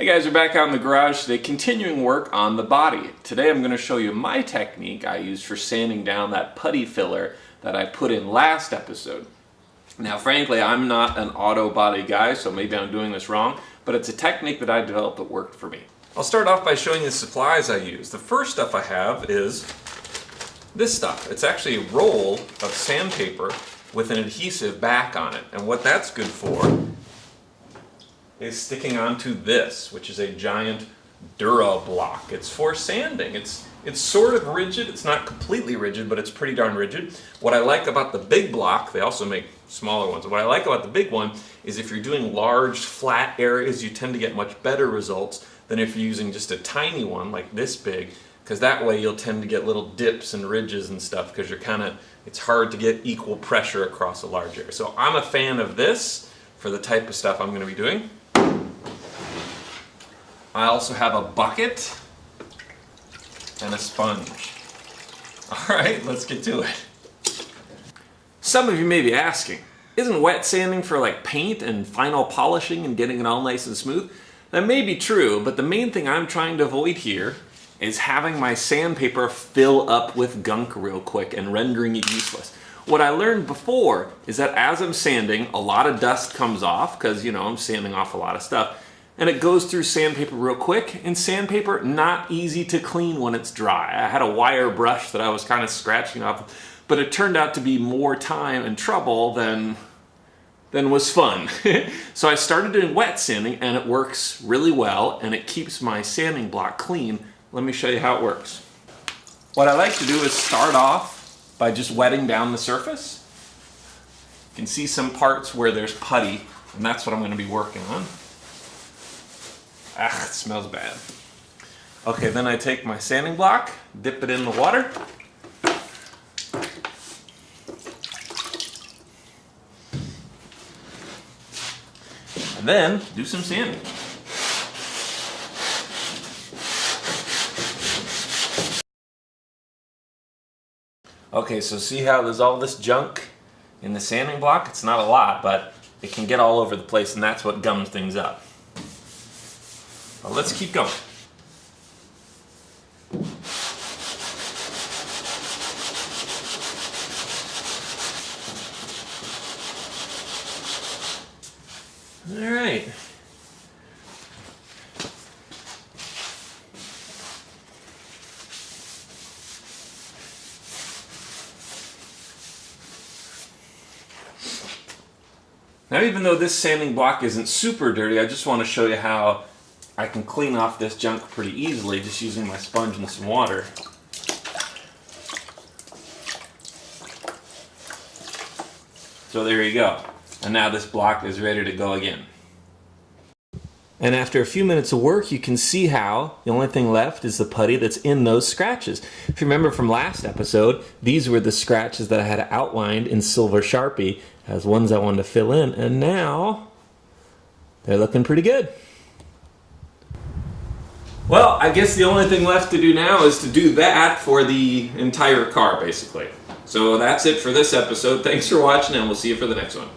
Hey guys, we're back out in the garage today, continuing work on the body. Today I'm going to show you my technique I used for sanding down that putty filler that I put in last episode. Now frankly, I'm not an auto body guy, so maybe I'm doing this wrong, but it's a technique that I developed that worked for me. I'll start off by showing you the supplies I use. The first stuff I have is this stuff. It's actually a roll of sandpaper with an adhesive back on it, and what that's good for is sticking onto this, which is a giant Dura block. It's for sanding. It's sort of rigid. It's not completely rigid, but it's pretty darn rigid. What I like about the big block, they also make smaller ones. What I like about the big one is if you're doing large flat areas, you tend to get much better results than if you're using just a tiny one like this big, because that way you'll tend to get little dips and ridges and stuff because it's hard to get equal pressure across a large area. So I'm a fan of this for the type of stuff I'm going to be doing. I also have a bucket and a sponge. Alright, let's get to it. Some of you may be asking, isn't wet sanding for like paint and final polishing and getting it all nice and smooth? That may be true, but the main thing I'm trying to avoid here is having my sandpaper fill up with gunk real quick and rendering it useless. What I learned before is that as I'm sanding, a lot of dust comes off because, you know, I'm sanding off a lot of stuff. And it goes through sandpaper real quick, and sandpaper not easy to clean when it's dry. I had a wire brush that I was kind of scratching off, but it turned out to be more time and trouble than was fun. So I started doing wet sanding, and it works really well, and it keeps my sanding block clean. Let me show you how it works. What I like to do is start off by just wetting down the surface. You can see some parts where there's putty, and that's what I'm going to be working on. Ah, it smells bad. Okay, then I take my sanding block, dip it in the water. And then do some sanding. Okay, so see how there's all this junk in the sanding block? It's not a lot, but it can get all over the place, and that's what gums things up. Well, let's keep going. All right. Now, even though this sanding block isn't super dirty, I just want to show you how I can clean off this junk pretty easily just using my sponge and some water. So there you go. And now this block is ready to go again. And after a few minutes of work, you can see how the only thing left is the putty that's in those scratches. If you remember from last episode, these were the scratches that I had outlined in silver Sharpie as ones I wanted to fill in, and now they're looking pretty good. Well, I guess the only thing left to do now is to do that for the entire car, basically. So that's it for this episode. Thanks for watching, and we'll see you for the next one.